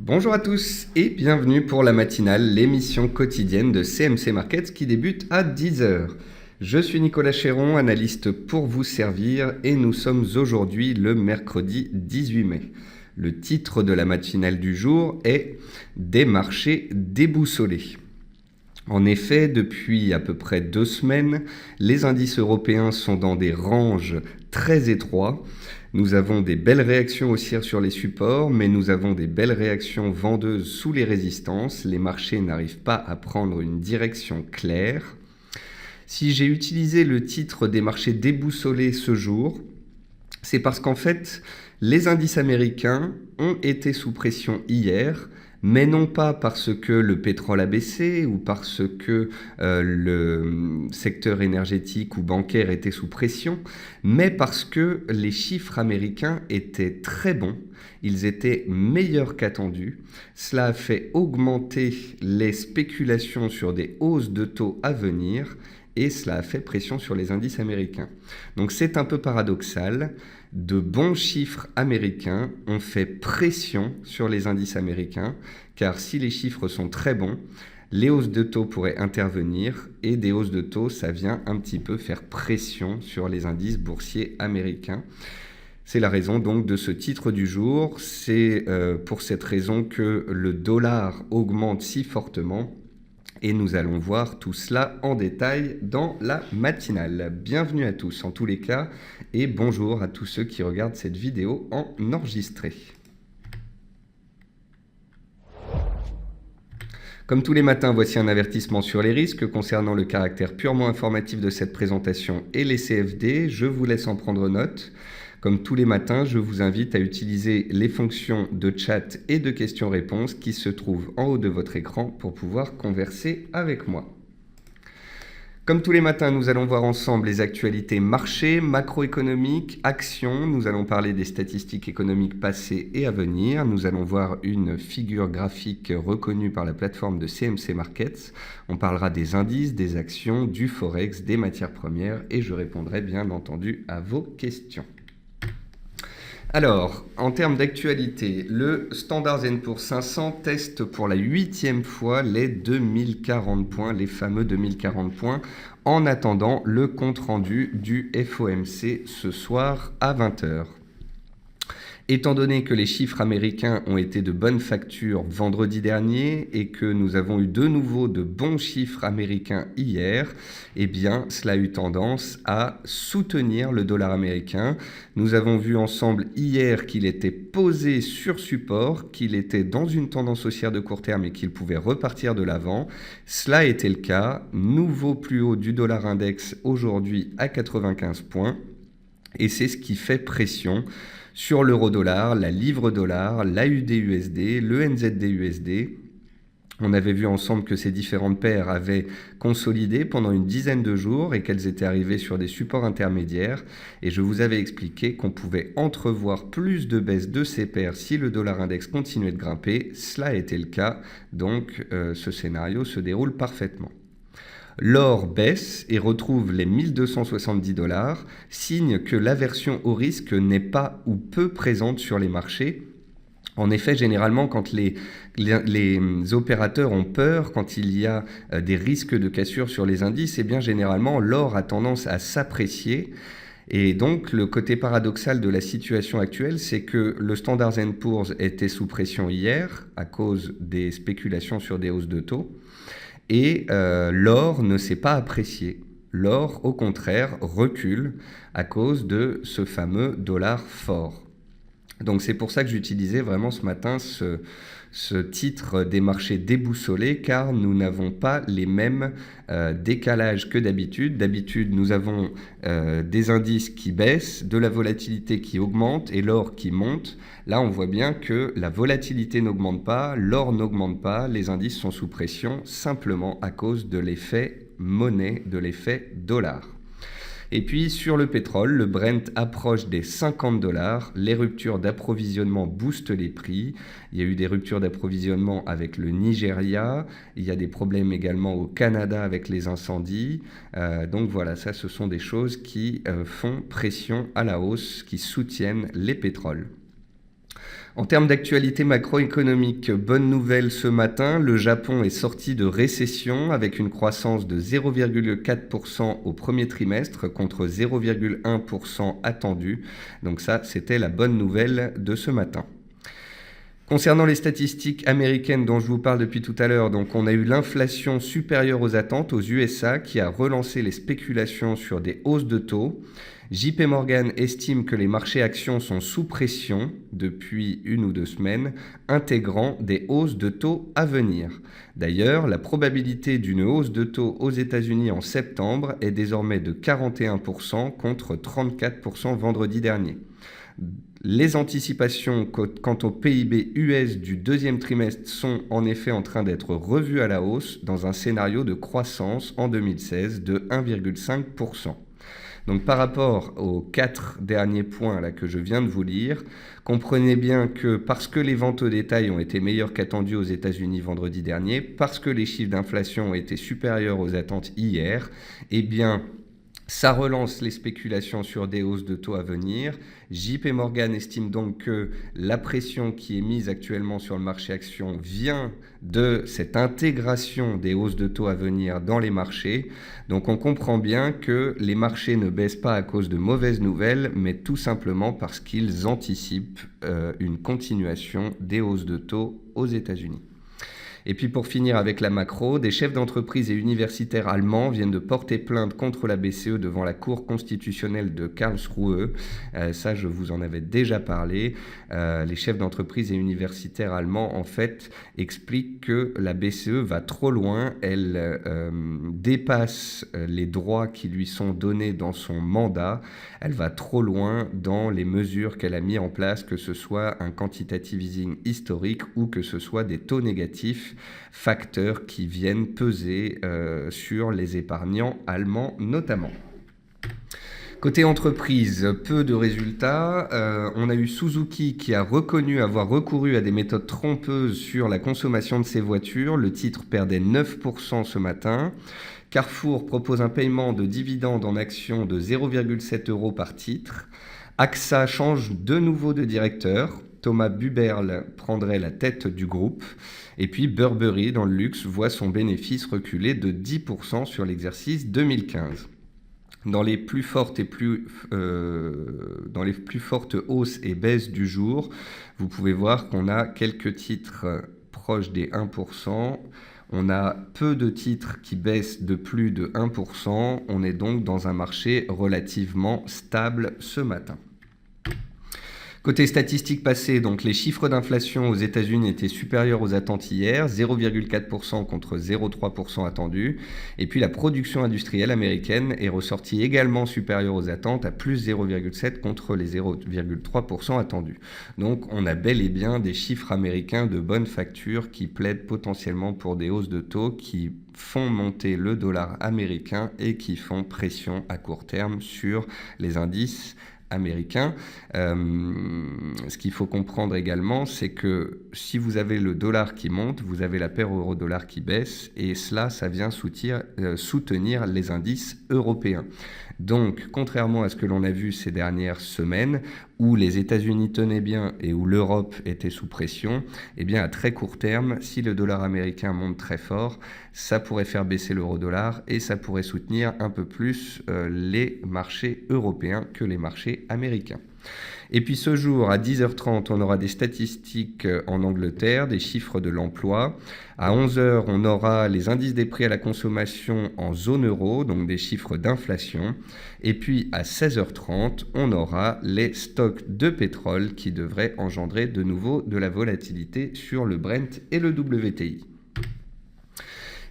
Bonjour à tous et bienvenue pour la matinale, l'émission quotidienne de CMC Markets qui débute à 10 heures. Je suis Nicolas Chéron, analyste pour vous servir et nous sommes aujourd'hui le mercredi 18 mai. Le titre de la matinale du jour est « Des marchés déboussolés ». En effet, depuis à peu près 2 semaines, les indices européens sont dans des ranges très étroits. Nous avons des belles réactions haussières sur les supports, mais nous avons des belles réactions vendeuses sous les résistances. Les marchés n'arrivent pas à prendre une direction claire. Si j'ai utilisé le titre des marchés déboussolés ce jour, c'est parce qu'en fait, les indices américains ont été sous pression hier, mais non pas parce que le pétrole a baissé ou parce que le secteur énergétique ou bancaire était sous pression, mais parce que les chiffres américains étaient très bons, ils étaient meilleurs qu'attendus. Cela a fait augmenter les spéculations sur des hausses de taux à venir et cela a fait pression sur les indices américains. Donc c'est un peu paradoxal. De bons chiffres américains ont fait pression sur les indices américains, car si les chiffres sont très bons, les hausses de taux pourraient intervenir, et des hausses de taux, ça vient un petit peu faire pression sur les indices boursiers américains. C'est la raison donc de ce titre du jour. C'est pour cette raison que le dollar augmente si fortement. Et nous allons voir tout cela en détail dans la matinale. Bienvenue à tous en tous les cas et bonjour à tous ceux qui regardent cette vidéo en enregistré. Comme tous les matins, voici un avertissement sur les risques concernant le caractère purement informatif de cette présentation et les CFD. Je vous laisse en prendre note. Comme tous les matins, je vous invite à utiliser les fonctions de chat et de questions-réponses qui se trouvent en haut de votre écran pour pouvoir converser avec moi. Comme tous les matins, nous allons voir ensemble les actualités marché, macroéconomiques, actions. Nous allons parler des statistiques économiques passées et à venir. Nous allons voir une figure graphique reconnue par la plateforme de CMC Markets. On parlera des indices, des actions, du forex, des matières premières et je répondrai bien entendu à vos questions. Alors, en termes d'actualité, le Standard & Poor's 500 teste pour la 8e fois les 2040 points, les fameux 2040 points, en attendant le compte-rendu du FOMC ce soir à 20 h. Étant donné que les chiffres américains ont été de bonne facture vendredi dernier et que nous avons eu de nouveau de bons chiffres américains hier, eh bien, cela a eu tendance à soutenir le dollar américain. Nous avons vu ensemble hier qu'il était posé sur support, qu'il était dans une tendance haussière de court terme et qu'il pouvait repartir de l'avant. Cela a été le cas. Nouveau plus haut du dollar index aujourd'hui à 95 points. Et c'est ce qui fait pression sur l'euro-dollar, la livre-dollar, l'AUD-USD, le NZD-USD. On avait vu ensemble que ces différentes paires avaient consolidé pendant une dizaine de jours et qu'elles étaient arrivées sur des supports intermédiaires. Et je vous avais expliqué qu'on pouvait entrevoir plus de baisse de ces paires si le dollar index continuait de grimper. Cela a été le cas, donc ce scénario se déroule parfaitement. L'or baisse et retrouve les 1270 $, signe que l'aversion au risque n'est pas ou peu présente sur les marchés. En effet, généralement, quand les opérateurs ont peur, quand il y a des risques de cassure sur les indices, eh bien généralement, l'or a tendance à s'apprécier. Et donc, le côté paradoxal de la situation actuelle, c'est que le Standard & Poor's était sous pression hier à cause des spéculations sur des hausses de taux. Et l'or ne s'est pas apprécié. L'or, au contraire, recule à cause de ce fameux dollar fort. Donc c'est pour ça que j'utilisais vraiment ce matin ce titre des marchés déboussolés, car nous n'avons pas les mêmes décalages que d'habitude. D'habitude, nous avons des indices qui baissent, de la volatilité qui augmente et l'or qui monte. Là, on voit bien que la volatilité n'augmente pas, l'or n'augmente pas, les indices sont sous pression simplement à cause de l'effet monnaie, de l'effet dollar. Et puis sur le pétrole, le Brent approche des 50 $. Les ruptures d'approvisionnement boostent les prix. Il y a eu des ruptures d'approvisionnement avec le Nigeria. Il y a des problèmes également au Canada avec les incendies. Donc voilà, ça ce sont des choses qui font pression à la hausse, qui soutiennent les pétroles. En termes d'actualité macroéconomique, bonne nouvelle ce matin, le Japon est sorti de récession avec une croissance de 0,4% au premier trimestre contre 0,1% attendu. Donc ça, c'était la bonne nouvelle de ce matin. Concernant les statistiques américaines dont je vous parle depuis tout à l'heure, donc on a eu l'inflation supérieure aux attentes aux USA qui a relancé les spéculations sur des hausses de taux. JP Morgan estime que les marchés actions sont sous pression depuis 1 ou 2 semaines, intégrant des hausses de taux à venir. D'ailleurs, la probabilité d'une hausse de taux aux États-Unis en septembre est désormais de 41% contre 34% vendredi dernier. Les anticipations quant au PIB US du deuxième trimestre sont en effet en train d'être revues à la hausse dans un scénario de croissance en 2016 de 1,5%. Donc par rapport aux 4 derniers points là, que je viens de vous lire, comprenez bien que parce que les ventes au détail ont été meilleures qu'attendues aux États-Unis vendredi dernier, parce que les chiffres d'inflation ont été supérieurs aux attentes hier, eh bien ça relance les spéculations sur des hausses de taux à venir. JP Morgan estime donc que la pression qui est mise actuellement sur le marché action vient de cette intégration des hausses de taux à venir dans les marchés. Donc on comprend bien que les marchés ne baissent pas à cause de mauvaises nouvelles, mais tout simplement parce qu'ils anticipent une continuation des hausses de taux aux États-Unis. Et puis pour finir avec la macro, des chefs d'entreprise et universitaires allemands viennent de porter plainte contre la BCE devant la Cour constitutionnelle de Karlsruhe. Ça, je vous en avais déjà parlé. Les chefs d'entreprise et universitaires allemands, en fait, expliquent que la BCE va trop loin. Elle dépasse les droits qui lui sont donnés dans son mandat. Elle va trop loin dans les mesures qu'elle a mis en place, que ce soit un quantitative easing historique ou que ce soit des taux négatifs, facteurs qui viennent peser sur les épargnants allemands notamment. Côté entreprise, peu de résultats. On a eu Suzuki qui a reconnu avoir recouru à des méthodes trompeuses sur la consommation de ses voitures. Le titre perdait 9% ce matin. Carrefour propose un paiement de dividendes en actions de 0,7 € par titre. AXA change de nouveau de directeur. Thomas Buberl prendrait la tête du groupe. Et puis Burberry, dans le luxe, voit son bénéfice reculer de 10% sur l'exercice 2015. Dans les plus fortes hausses et baisses du jour, vous pouvez voir qu'on a quelques titres proches des 1%. On a peu de titres qui baissent de plus de 1%. On est donc dans un marché relativement stable ce matin. Côté statistiques passées, donc les chiffres d'inflation aux États-Unis étaient supérieurs aux attentes hier, 0,4% contre 0,3% attendu. Et puis la production industrielle américaine est ressortie également supérieure aux attentes à plus 0,7% contre les 0,3% attendus. Donc on a bel et bien des chiffres américains de bonne facture qui plaident potentiellement pour des hausses de taux qui font monter le dollar américain et qui font pression à court terme sur les indices américain. Ce qu'il faut comprendre également, c'est que si vous avez le dollar qui monte, vous avez la paire euro-dollar qui baisse, et cela, ça vient soutenir les indices européens. Donc, contrairement à ce que l'on a vu ces dernières semaines, où les États-Unis tenaient bien et où l'Europe était sous pression, eh bien à très court terme, si le dollar américain monte très fort, ça pourrait faire baisser l'euro-dollar et ça pourrait soutenir un peu plus les marchés européens que les marchés américains. Et puis ce jour, à 10h30, on aura des statistiques en Angleterre, des chiffres de l'emploi. À 11h, on aura les indices des prix à la consommation en zone euro, donc des chiffres d'inflation. Et puis à 16h30, on aura les stocks de pétrole qui devraient engendrer de nouveau de la volatilité sur le Brent et le WTI.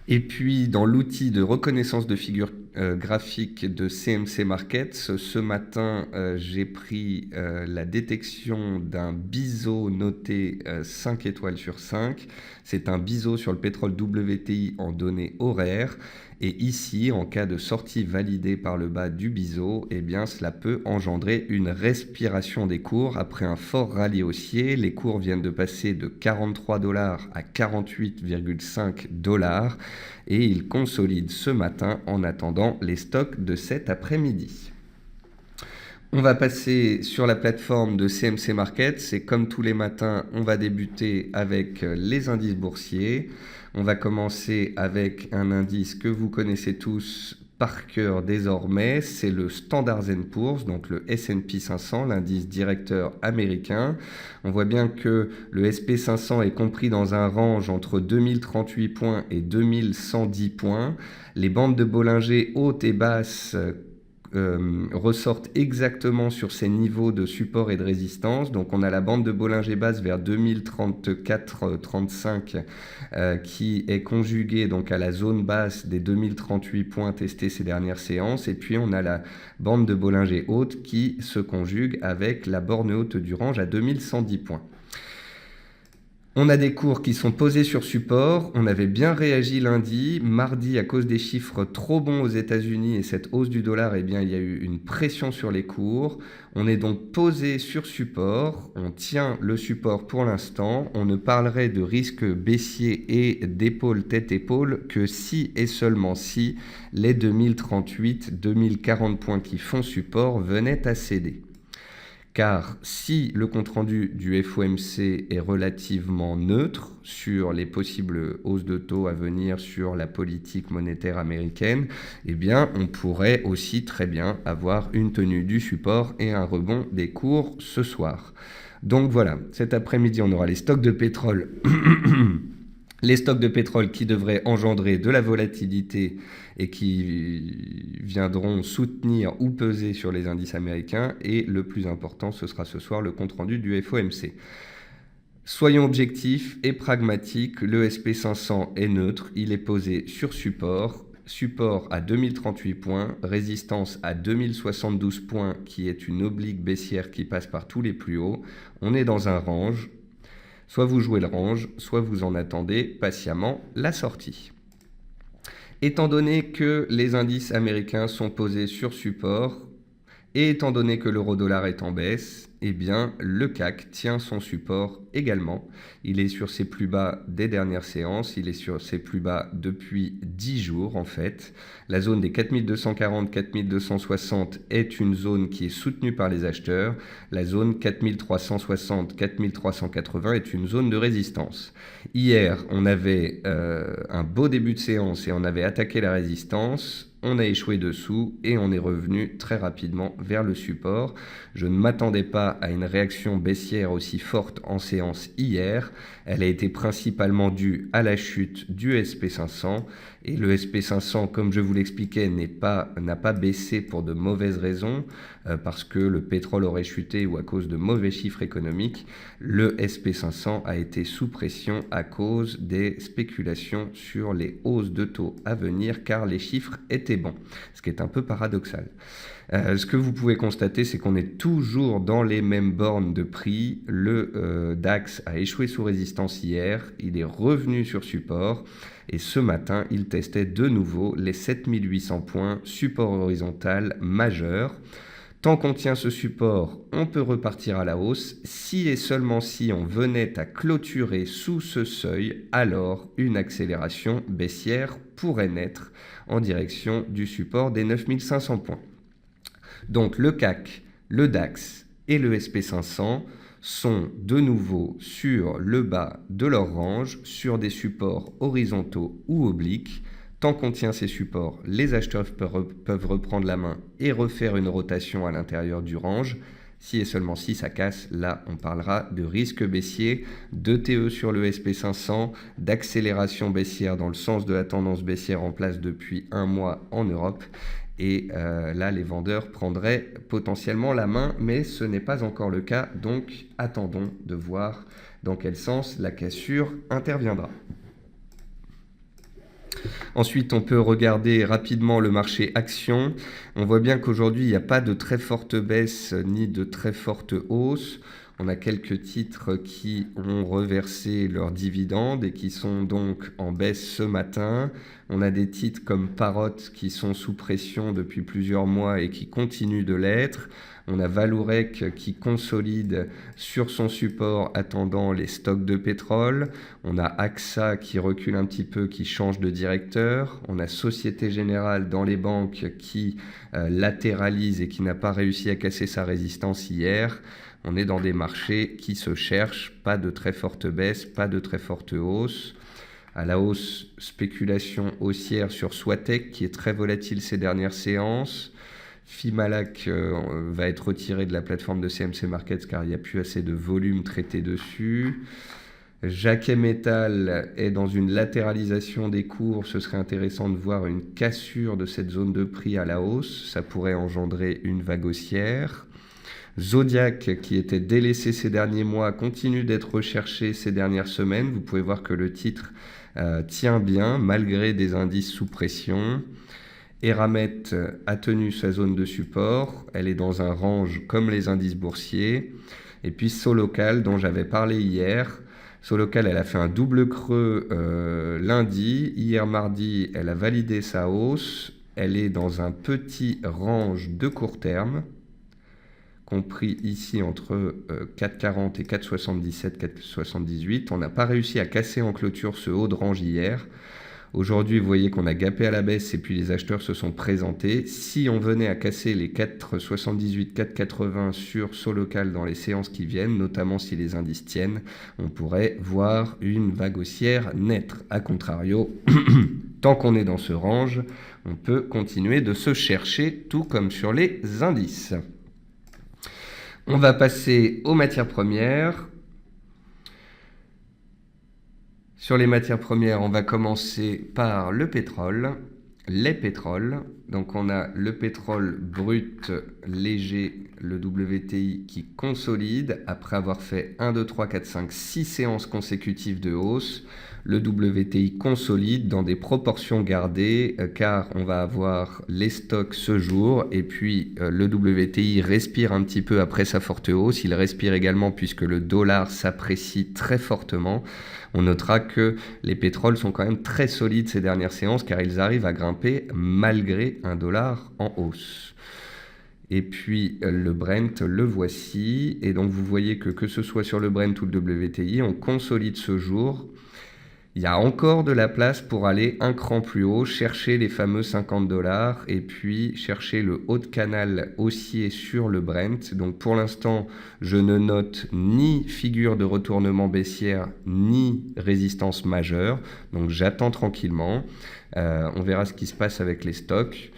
Et puis, dans l'outil de reconnaissance de figure graphique de CMC Markets, ce matin, j'ai pris la détection d'un biseau noté 5 étoiles sur 5. C'est un biseau sur le pétrole WTI en données horaires. Et ici, en cas de sortie validée par le bas du biseau, eh bien, cela peut engendrer une respiration des cours. Après un fort rallye haussier, les cours viennent de passer de 43 $ à 48,5 $ et ils consolident ce matin en attendant les stocks de cet après-midi. On va passer sur la plateforme de CMC Market. C'est comme tous les matins, on va débuter avec les indices boursiers. On va commencer avec un indice que vous connaissez tous par cœur désormais. C'est le Standard & Poor's, donc le S&P 500, l'indice directeur américain. On voit bien que le SP 500 est compris dans un range entre 2038 points et 2110 points. Les bandes de Bollinger hautes et basses ressortent exactement sur ces niveaux de support et de résistance. Donc on a la bande de Bollinger basse vers 2034-35 qui est conjuguée donc à la zone basse des 2038 points testés ces dernières séances. Et puis on a la bande de Bollinger haute qui se conjugue avec la borne haute du range à 2110 points. On a des cours qui sont posés sur support. On avait bien réagi lundi. Mardi, à cause des chiffres trop bons aux États-Unis et cette hausse du dollar, eh bien, il y a eu une pression sur les cours. On est donc posé sur support. On tient le support pour l'instant. On ne parlerait de risque baissier et d'épaule tête-épaule que si et seulement si les 2038, 2040 points qui font support venaient à céder. Car si le compte-rendu du FOMC est relativement neutre sur les possibles hausses de taux à venir sur la politique monétaire américaine, eh bien, on pourrait aussi très bien avoir une tenue du support et un rebond des cours ce soir. Donc voilà, cet après-midi, on aura les stocks de pétrole. Les stocks de pétrole qui devraient engendrer de la volatilité et qui viendront soutenir ou peser sur les indices américains. Et le plus important, ce sera ce soir le compte-rendu du FOMC. Soyons objectifs et pragmatiques, le SP500 est neutre, il est posé sur support. Support à 2038 points, résistance à 2072 points qui est une oblique baissière qui passe par tous les plus hauts. On est dans un range. Soit vous jouez le range, soit vous en attendez patiemment la sortie. Étant donné que les indices américains sont posés sur support, et étant donné que l'euro-dollar est en baisse, eh bien, le CAC tient son support également. Il est sur ses plus bas des dernières séances, il est sur ses plus bas depuis 10 jours en fait. La zone des 4240-4260 est une zone qui est soutenue par les acheteurs. La zone 4360-4380 est une zone de résistance. Hier, on avait un beau début de séance et on avait attaqué la résistance. On a échoué dessous et on est revenu très rapidement vers le support. Je ne m'attendais pas à une réaction baissière aussi forte en séance hier. Elle a été principalement due à la chute du SP500. Et le SP500, comme je vous l'expliquais, n'a pas baissé pour de mauvaises raisons, parce que le pétrole aurait chuté ou à cause de mauvais chiffres économiques. Le SP500 a été sous pression à cause des spéculations sur les hausses de taux à venir, car les chiffres étaient bons, ce qui est un peu paradoxal. Ce que vous pouvez constater, c'est qu'on est toujours dans les mêmes bornes de prix. Le DAX a échoué sous résistance hier, il est revenu sur support et ce matin, il testait de nouveau les 7800 points, support horizontal majeur. Tant qu'on tient ce support, on peut repartir à la hausse. Si et seulement si on venait à clôturer sous ce seuil, alors une accélération baissière pourrait naître en direction du support des 9500 points. Donc le CAC, le DAX et le SP500 sont de nouveau sur le bas de leur range, sur des supports horizontaux ou obliques. Tant qu'on tient ces supports, les acheteurs peuvent reprendre la main et refaire une rotation à l'intérieur du range. Si et seulement si ça casse, là on parlera de risque baissier, d'ETE sur le SP500, d'accélération baissière dans le sens de la tendance baissière en place depuis un mois en Europe. Et là, les vendeurs prendraient potentiellement la main, mais ce n'est pas encore le cas. Donc, attendons de voir dans quel sens la cassure interviendra. Ensuite, on peut regarder rapidement le marché actions. On voit bien qu'aujourd'hui, il n'y a pas de très forte baisse ni de très forte hausse. On a quelques titres qui ont reversé leurs dividendes et qui sont donc en baisse ce matin. On a des titres comme Parrot qui sont sous pression depuis plusieurs mois et qui continuent de l'être. On a Valourec qui consolide sur son support attendant les stocks de pétrole. On a AXA qui recule un petit peu, qui change de directeur. On a Société Générale dans les banques qui latéralise et qui n'a pas réussi à casser sa résistance hier. On est dans des marchés qui se cherchent, pas de très forte baisse, pas de très forte hausse. À la hausse, spéculation haussière sur Swatec qui est très volatile ces dernières séances. Fimalac va être retiré de la plateforme de CMC Markets car il n'y a plus assez de volume traité dessus. Jacquet Metal est dans une latéralisation des cours. Ce serait intéressant de voir une cassure de cette zone de prix à la hausse. Ça pourrait engendrer une vague haussière. Zodiac, qui était délaissé ces derniers mois, continue d'être recherché ces dernières semaines. Vous pouvez voir que le titre tient bien malgré des indices sous pression. Eramet a tenu sa zone de support. Elle est dans un range comme les indices boursiers. Et puis Solocal, dont j'avais parlé hier. Solocal, elle a fait un double creux lundi. Hier mardi, elle a validé sa hausse. Elle est dans un petit range de court terme, compris ici entre 4,40 et 4,77, 4,78. On n'a pas réussi à casser en clôture ce haut de range hier. Aujourd'hui, vous voyez qu'on a gapé à la baisse et puis les acheteurs se sont présentés. Si on venait à casser les 4,78, 4,80 sur Solocal dans les séances qui viennent, notamment si les indices tiennent, on pourrait voir une vague haussière naître. A contrario, tant qu'on est dans ce range, on peut continuer de se chercher, tout comme sur les indices. On va passer aux matières premières. Sur les matières premières, on va commencer par le pétrole, les pétroles. Donc on a le pétrole brut léger, le WTI, qui consolide après avoir fait 1, 2, 3, 4, 5, 6 séances consécutives de hausse. Le WTI consolide dans des proportions gardées car on va avoir les stocks ce jour et puis le WTI respire un petit peu après sa forte hausse. Il respire également puisque le dollar s'apprécie très fortement. On notera que les pétroles sont quand même très solides ces dernières séances car ils arrivent à grimper malgré un dollar en hausse. Et puis le Brent, le voici. Et donc vous voyez que ce soit sur le Brent ou le WTI, on consolide ce jour. Il y a encore de la place pour aller un cran plus haut, chercher les fameux $50 et puis chercher le haut de canal haussier sur le Brent. Donc pour l'instant, je ne note ni figure de retournement baissière ni résistance majeure. Donc j'attends tranquillement. On verra ce qui se passe avec les stocks.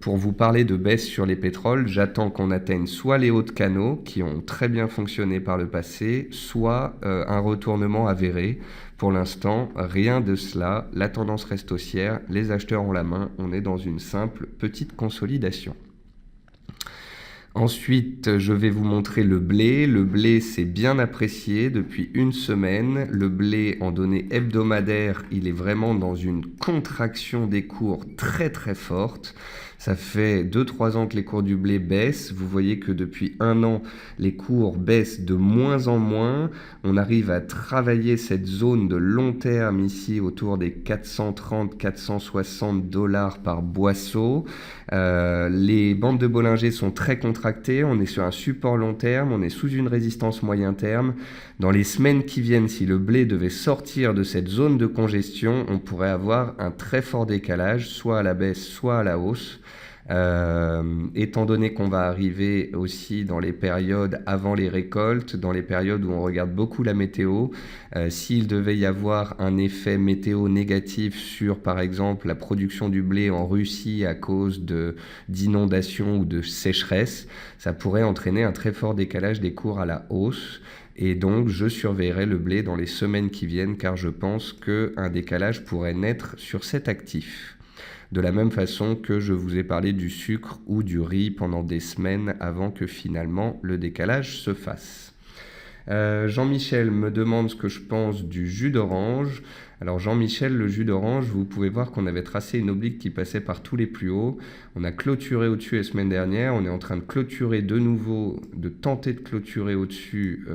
Pour vous parler de baisse sur les pétroles, j'attends qu'on atteigne soit les hauts de canaux qui ont très bien fonctionné par le passé, soit un retournement avéré. Pour l'instant, rien de cela. La tendance reste haussière. Les acheteurs ont la main. On est dans une simple petite consolidation. Ensuite, je vais vous montrer le blé. Le blé, c'est bien apprécié depuis une semaine. Le blé, en données hebdomadaires, il est vraiment dans une contraction des cours très très forte. Ça fait 2-3 ans que les cours du blé baissent. Vous voyez que depuis un an, les cours baissent de moins en moins. On arrive à travailler cette zone de long terme ici autour des 430-460 $ par boisseau. Les bandes de Bollinger sont très contractées. On est sur un support long terme. On est sous une résistance moyen terme. Dans les semaines qui viennent, si le blé devait sortir de cette zone de congestion, on pourrait avoir un très fort décalage, soit à la baisse, soit à la hausse. Étant donné qu'on va arriver aussi dans les périodes avant les récoltes, dans les périodes où on regarde beaucoup la météo, s'il devait y avoir un effet météo négatif sur par exemple la production du blé en Russie à cause d'inondations ou de sécheresse, ça pourrait entraîner un très fort décalage des cours à la hausse. Et donc, je surveillerai le blé dans les semaines qui viennent car je pense qu'un décalage pourrait naître sur cet actif. De la même façon que je vous ai parlé du sucre ou du riz pendant des semaines avant que finalement le décalage se fasse. Jean-Michel me demande ce que je pense du jus d'orange. Alors Jean-Michel, le jus d'orange, vous pouvez voir qu'on avait tracé une oblique qui passait par tous les plus hauts. On a clôturé au-dessus la semaine dernière. On est en train de clôturer de nouveau, de tenter de clôturer au-dessus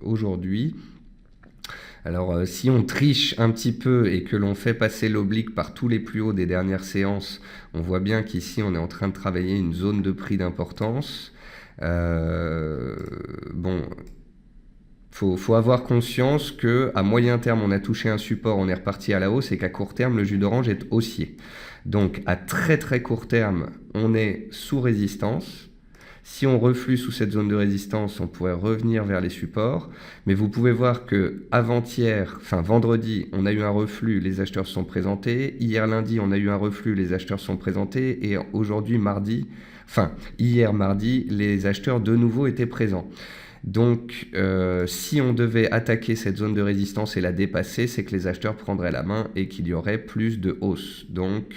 aujourd'hui. Alors, si on triche un petit peu et que l'on fait passer l'oblique par tous les plus hauts des dernières séances, on voit bien qu'ici, on est en train de travailler une zone de prix d'importance. Bon, faut avoir conscience qu'à moyen terme, on a touché un support, on est reparti à la hausse, et qu'à court terme, le jus d'orange est haussier. Donc, à très très court terme, on est sous résistance. Si on reflue sous cette zone de résistance, on pourrait revenir vers les supports. Mais vous pouvez voir que avant-hier, enfin vendredi, on a eu un reflux, les acheteurs se sont présentés. Hier lundi, on a eu un reflux, les acheteurs se sont présentés. Et aujourd'hui mardi, enfin hier mardi, les acheteurs de nouveau étaient présents. Donc, si on devait attaquer cette zone de résistance et la dépasser, c'est que les acheteurs prendraient la main et qu'il y aurait plus de hausse. Donc,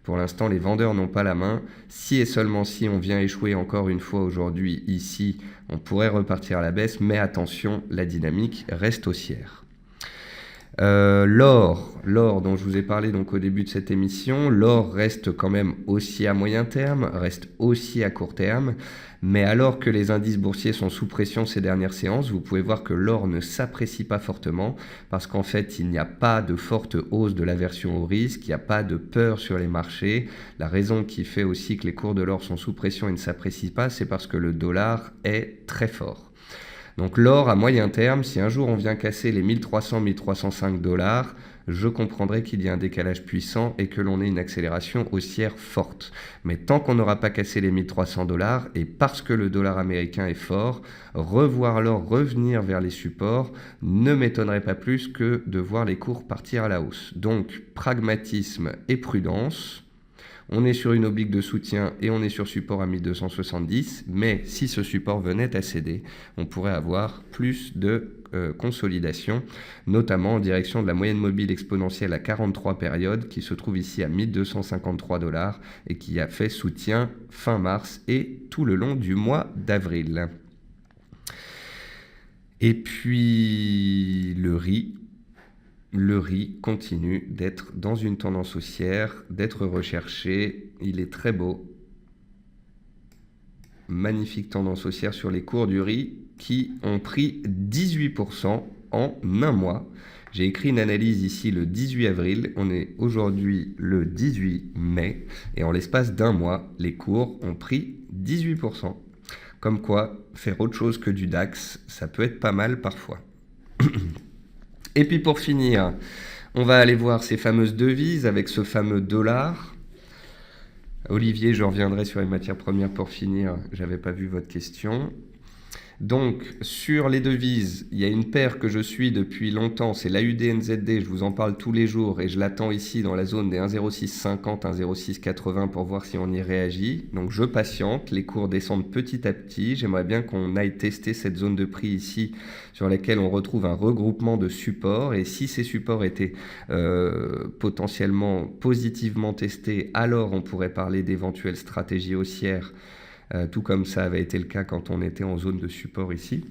pour l'instant, les vendeurs n'ont pas la main. Si et seulement si on vient échouer encore une fois aujourd'hui ici, on pourrait repartir à la baisse, mais attention, la dynamique reste haussière. L'or dont je vous ai parlé donc au début de cette émission, l'or reste quand même haussier à moyen terme, reste haussier à court terme, mais alors que les indices boursiers sont sous pression ces dernières séances, vous pouvez voir que l'or ne s'apprécie pas fortement parce qu'en fait il n'y a pas de forte hausse de l'aversion au risque, il n'y a pas de peur sur les marchés. La raison qui fait aussi que les cours de l'or sont sous pression et ne s'apprécient pas, c'est parce que le dollar est très fort. Donc l'or à moyen terme, si un jour on vient casser les 1300-1305 $, je comprendrai qu'il y a un décalage puissant et que l'on ait une accélération haussière forte. Mais tant qu'on n'aura pas cassé les 1300 $, et parce que le dollar américain est fort, revoir l'or revenir vers les supports ne m'étonnerait pas plus que de voir les cours partir à la hausse. Donc pragmatisme et prudence. On est sur une oblique de soutien et on est sur support à 1270, mais si ce support venait à céder, on pourrait avoir plus de consolidation, notamment en direction de la moyenne mobile exponentielle à 43 périodes qui se trouve ici à 1253 $ et qui a fait soutien fin mars et tout le long du mois d'avril. Et puis le riz. Le riz continue d'être dans une tendance haussière, d'être recherché. Il est très beau. Magnifique tendance haussière sur les cours du riz qui ont pris 18% en un mois. J'ai écrit une analyse ici le 18 avril. On est aujourd'hui le 18 mai. Et en l'espace d'un mois, les cours ont pris 18%. Comme quoi, faire autre chose que du DAX, ça peut être pas mal parfois. Et puis pour finir, on va aller voir ces fameuses devises avec ce fameux dollar. Olivier, je reviendrai sur les matières premières pour finir, j'avais pas vu votre question. Donc, sur les devises, il y a une paire que je suis depuis longtemps, c'est l'AUD-NZD, je vous en parle tous les jours et je l'attends ici dans la zone des 1,0650, 1,0680 pour voir si on y réagit. Donc, je patiente, les cours descendent petit à petit. J'aimerais bien qu'on aille tester cette zone de prix ici sur laquelle on retrouve un regroupement de supports. Et si ces supports étaient potentiellement positivement testés, alors on pourrait parler d'éventuelles stratégies haussières. Tout comme ça avait été le cas quand on était en zone de support ici.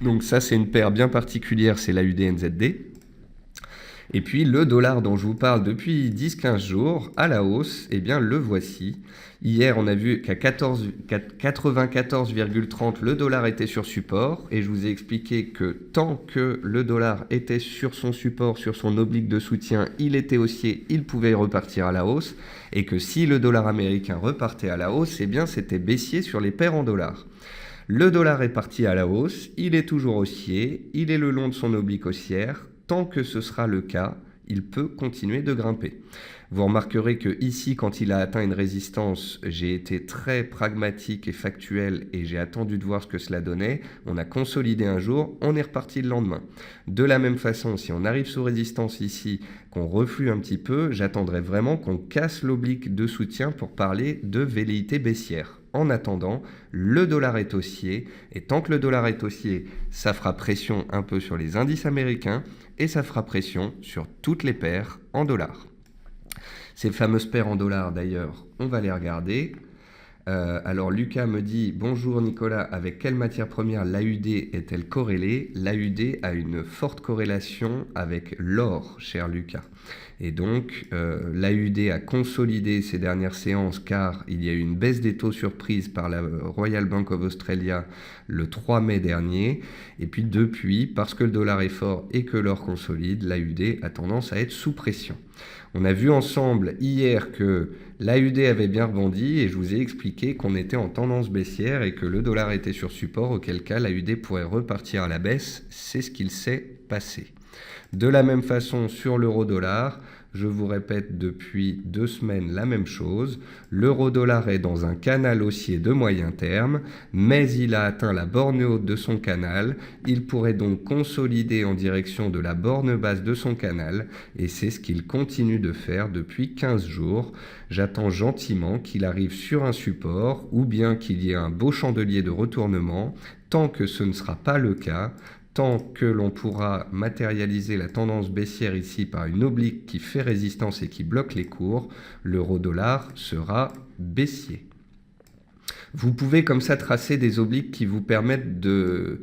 Donc ça, c'est une paire bien particulière, c'est l'AUD-NZD. Et puis le dollar dont je vous parle depuis 10-15 jours, à la hausse, eh bien le voici. Hier, on a vu qu'à 94,30, le dollar était sur support. Et je vous ai expliqué que tant que le dollar était sur son support, sur son oblique de soutien, il était haussier, il pouvait repartir à la hausse. Et que si le dollar américain repartait à la hausse, eh bien c'était baissier sur les paires en dollars. Le dollar est parti à la hausse, il est toujours haussier, il est le long de son oblique haussière. Tant que ce sera le cas, il peut continuer de grimper. Vous remarquerez que ici, quand il a atteint une résistance, j'ai été très pragmatique et factuel et j'ai attendu de voir ce que cela donnait. On a consolidé un jour, on est reparti le lendemain. De la même façon, si on arrive sous résistance ici, qu'on reflue un petit peu, j'attendrai vraiment qu'on casse l'oblique de soutien pour parler de velléité baissière. En attendant, le dollar est haussier et tant que le dollar est haussier, ça fera pression un peu sur les indices américains et ça fera pression sur toutes les paires en dollars. Ces fameuses paires en dollars d'ailleurs, on va les regarder. Alors Lucas me dit: bonjour Nicolas, avec quelle matière première l'AUD est-elle corrélée? L'AUD a une forte corrélation avec l'or, cher Lucas. Et donc l'AUD a consolidé ces dernières séances car il y a eu une baisse des taux surprise par la Royal Bank of Australia le 3 mai dernier. Et puis depuis, parce que le dollar est fort et que l'or consolide, l'AUD a tendance à être sous pression. On a vu ensemble hier que l'AUD avait bien rebondi et je vous ai expliqué qu'on était en tendance baissière et que le dollar était sur support, auquel cas l'AUD pourrait repartir à la baisse. C'est ce qu'il s'est passé. De la même façon sur l'euro-dollar, je vous répète depuis 2 semaines la même chose. L'euro-dollar est dans un canal haussier de moyen terme, mais il a atteint la borne haute de son canal. Il pourrait donc consolider en direction de la borne basse de son canal, et c'est ce qu'il continue de faire depuis 15 jours. J'attends gentiment qu'il arrive sur un support, ou bien qu'il y ait un beau chandelier de retournement. Tant que ce ne sera pas le cas, tant que l'on pourra matérialiser la tendance baissière ici par une oblique qui fait résistance et qui bloque les cours, l'euro-dollar sera baissier. Vous pouvez comme ça tracer des obliques qui vous permettent de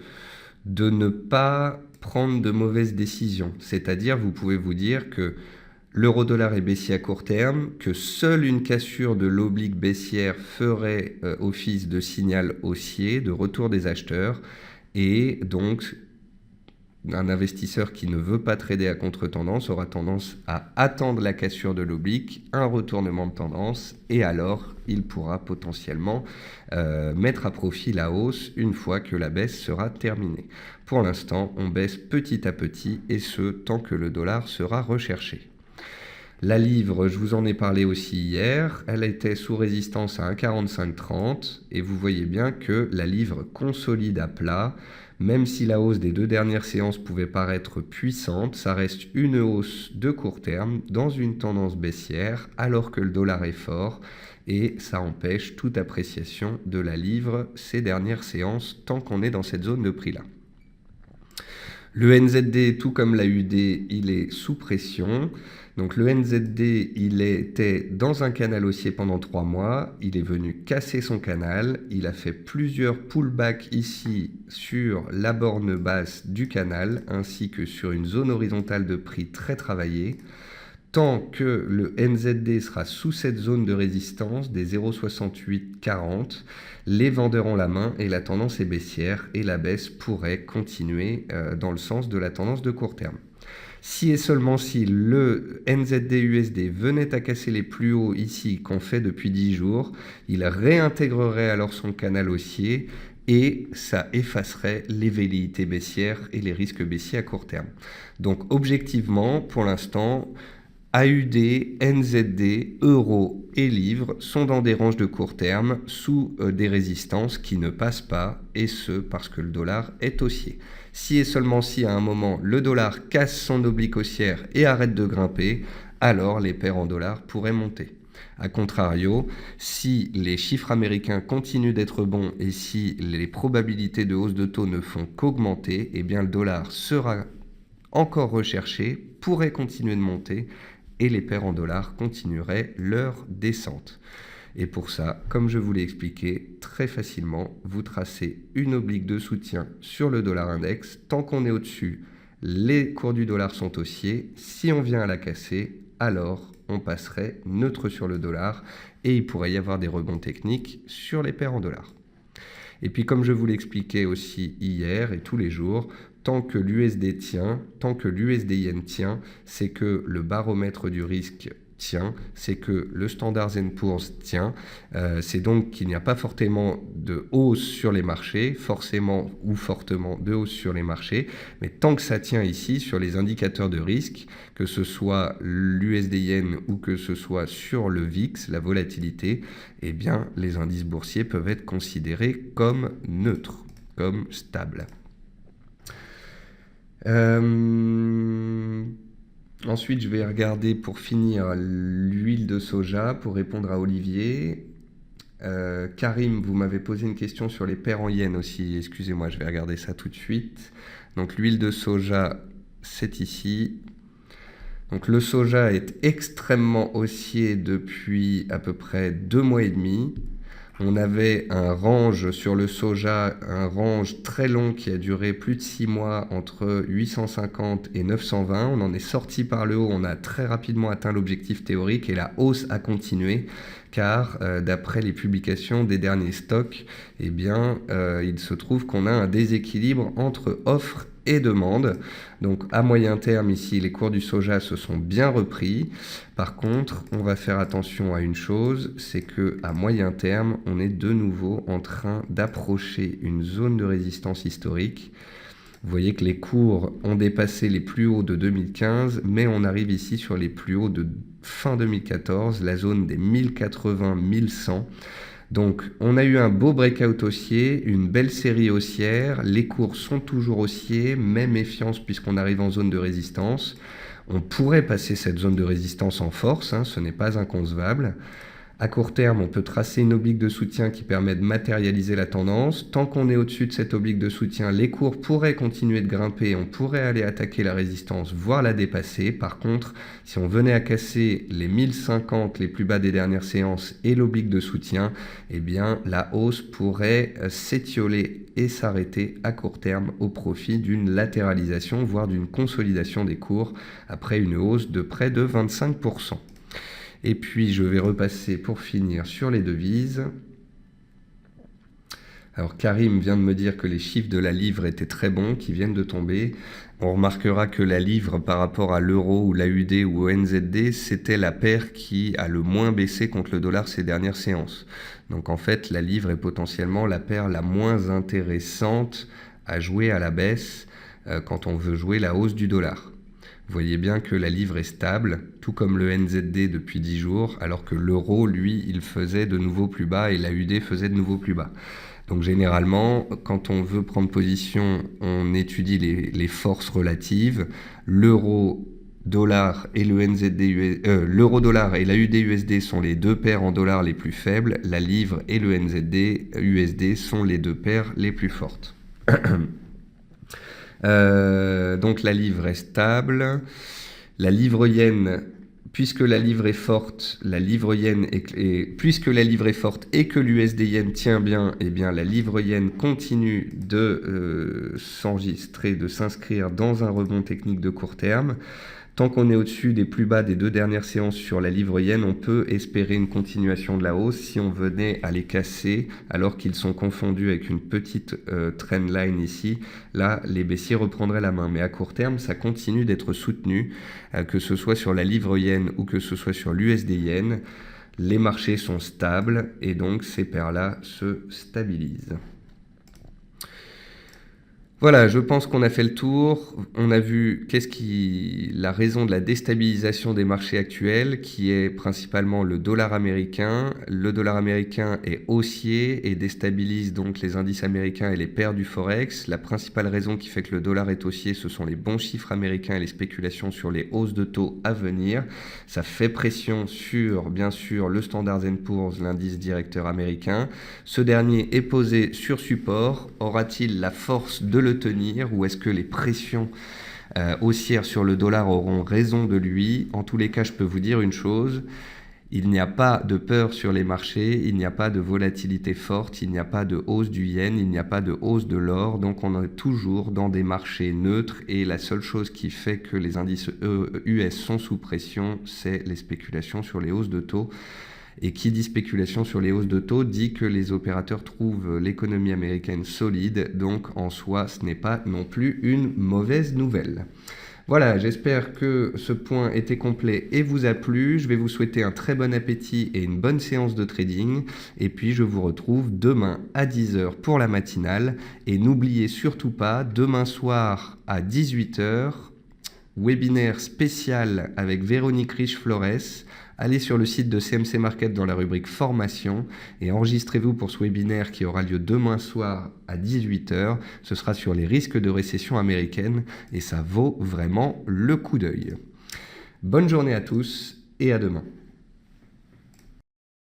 ne pas prendre de mauvaises décisions. C'est-à-dire, vous pouvez vous dire que l'euro-dollar est baissier à court terme, que seule une cassure de l'oblique baissière ferait office de signal haussier, de retour des acheteurs, et donc un investisseur qui ne veut pas trader à contre-tendance aura tendance à attendre la cassure de l'oblique, un retournement de tendance, et alors il pourra potentiellement mettre à profit la hausse une fois que la baisse sera terminée. Pour l'instant, on baisse petit à petit, et ce, tant que le dollar sera recherché. La livre, je vous en ai parlé aussi hier, elle était sous résistance à 1,4530 et vous voyez bien que la livre consolide à plat. Même si la hausse des 2 dernières séances pouvait paraître puissante, ça reste une hausse de court terme dans une tendance baissière alors que le dollar est fort et ça empêche toute appréciation de la livre ces dernières séances tant qu'on est dans cette zone de prix-là. Le NZD, tout comme l'AUD, il est sous pression. Donc le NZD, il était dans un canal haussier pendant 3 mois. Il est venu casser son canal. Il a fait plusieurs pullbacks ici sur la borne basse du canal, ainsi que sur une zone horizontale de prix très travaillée. Tant que le NZD sera sous cette zone de résistance des 0,6840, les vendeurs ont la main et la tendance est baissière et la baisse pourrait continuer dans le sens de la tendance de court terme. Si et seulement si le NZD-USD venait à casser les plus hauts ici qu'on fait depuis 10 jours, il réintégrerait alors son canal haussier et ça effacerait les velléités baissières et les risques baissiers à court terme. Donc objectivement, pour l'instant, AUD, NZD, euro et livre sont dans des ranges de court terme sous des résistances qui ne passent pas, et ce parce que le dollar est haussier. Si et seulement si à un moment le dollar casse son oblique haussière et arrête de grimper, alors les paires en dollars pourraient monter. A contrario, si les chiffres américains continuent d'être bons et si les probabilités de hausse de taux ne font qu'augmenter, eh bien le dollar sera encore recherché, pourrait continuer de monter, et les paires en dollars continueraient leur descente. Et pour ça, comme je vous l'ai expliqué, très facilement, vous tracez une oblique de soutien sur le dollar index. Tant qu'on est au-dessus, les cours du dollar sont haussiers. Si on vient à la casser, alors on passerait neutre sur le dollar et il pourrait y avoir des rebonds techniques sur les paires en dollars. Et puis comme je vous l'expliquais aussi hier et tous les jours, tant que l'USD tient, tant que l'USD-Yen tient, c'est que le baromètre du risque tient, c'est que le Standard & Poor's tient, c'est donc qu'il n'y a pas forcément de hausse sur les marchés, forcément ou fortement de hausse sur les marchés, mais tant que ça tient ici sur les indicateurs de risque, que ce soit l'USD-Yen ou que ce soit sur le VIX, la volatilité, eh bien les indices boursiers peuvent être considérés comme neutres, comme stables. Ensuite, je vais regarder pour finir l'huile de soja pour répondre à Olivier. Karim, vous m'avez posé une question sur les paires en yens aussi. Excusez-moi, je vais regarder ça tout de suite. Donc l'huile de soja, c'est ici. Donc le soja est extrêmement haussier depuis à peu près 2 mois et demi. On avait un range sur le soja, un range très long qui a duré plus de 6 mois entre 850 et 920. On en est sorti par le haut, on a très rapidement atteint l'objectif théorique et la hausse a continué car d'après les publications des derniers stocks, eh bien, il se trouve qu'on a un déséquilibre entre offre et demande. Donc à moyen terme ici, les cours du soja se sont bien repris. Par contre, on va faire attention à une chose, c'est que à moyen terme, on est de nouveau en train d'approcher une zone de résistance historique. Vous voyez que les cours ont dépassé les plus hauts de 2015, mais on arrive ici sur les plus hauts de fin 2014, la zone des 1080-1100. Donc on a eu un beau breakout haussier, une belle série haussière, les cours sont toujours haussiers, mais méfiance puisqu'on arrive en zone de résistance. On pourrait passer cette zone de résistance en force, ce n'est pas inconcevable. À court terme, on peut tracer une oblique de soutien qui permet de matérialiser la tendance. Tant qu'on est au-dessus de cette oblique de soutien, les cours pourraient continuer de grimper, on pourrait aller attaquer la résistance, voire la dépasser. Par contre, si on venait à casser les 1050, les plus bas des dernières séances, et l'oblique de soutien, eh bien, la hausse pourrait s'étioler et s'arrêter à court terme au profit d'une latéralisation, voire d'une consolidation des cours après une hausse de près de 25%. Et puis, je vais repasser pour finir sur les devises. Alors, Karim vient de me dire que les chiffres de la livre étaient très bons, qui viennent de tomber. On remarquera que la livre, par rapport à l'euro ou l'AUD ou au NZD, c'était la paire qui a le moins baissé contre le dollar ces dernières séances. Donc, en fait, la livre est potentiellement la paire la moins intéressante à jouer à la baisse quand on veut jouer la hausse du dollar. Vous voyez bien que la livre est stable, tout comme le NZD depuis 10 jours, alors que l'euro, lui, il faisait de nouveau plus bas et l'AUD faisait de nouveau plus bas. Donc généralement, quand on veut prendre position, on étudie les forces relatives. L'euro-dollar et le NZD, l'euro-dollar et l'AUD USD sont les deux paires en dollars les plus faibles. La livre et le NZD USD sont les deux paires les plus fortes. Donc la livre est stable. La livre yen, puisque la livre est forte, puisque la livre est forte et que l'USD yen tient bien, eh bien la livre yen continue de s'enregistrer, de s'inscrire dans un rebond technique de court terme. Tant qu'on est au-dessus des plus bas des deux dernières séances sur la livre yen, on peut espérer une continuation de la hausse si on venait à les casser alors qu'ils sont confondus avec une petite trendline ici. Là, les baissiers reprendraient la main. Mais à court terme, ça continue d'être soutenu, que ce soit sur la livre yen ou que ce soit sur l'USD yen. Les marchés sont stables et donc ces paires-là se stabilisent. Voilà, je pense qu'on a fait le tour. On a vu la raison de la déstabilisation des marchés actuels, qui est principalement le dollar américain. Le dollar américain est haussier et déstabilise donc les indices américains et les paires du Forex. La principale raison qui fait que le dollar est haussier, ce sont les bons chiffres américains et les spéculations sur les hausses de taux à venir. Ça fait pression sur, bien sûr, le Standard & Poor's, l'indice directeur américain. Ce dernier est posé sur support. Aura-t-il la force de le tenir ou est-ce que les pressions haussières sur le dollar auront raison de lui? En tous les cas, je peux vous dire une chose, il n'y a pas de peur sur les marchés, il n'y a pas de volatilité forte, il n'y a pas de hausse du yen, il n'y a pas de hausse de l'or, donc on est toujours dans des marchés neutres et la seule chose qui fait que les indices US sont sous pression, c'est les spéculations sur les hausses de taux. Et qui dit spéculation sur les hausses de taux dit que les opérateurs trouvent l'économie américaine solide, donc en soi ce n'est pas non plus une mauvaise nouvelle. Voilà, j'espère que ce point était complet et vous a plu. Je vais vous souhaiter un très bon appétit et une bonne séance de trading. Et puis je vous retrouve demain à 10h pour la matinale. Et n'oubliez surtout pas, demain soir à 18h, webinaire spécial avec Véronique Riche-Flores. Allez sur le site de CMC Market dans la rubrique formation et enregistrez-vous pour ce webinaire qui aura lieu demain soir à 18h. Ce sera sur les risques de récession américaine et ça vaut vraiment le coup d'œil. Bonne journée à tous et à demain.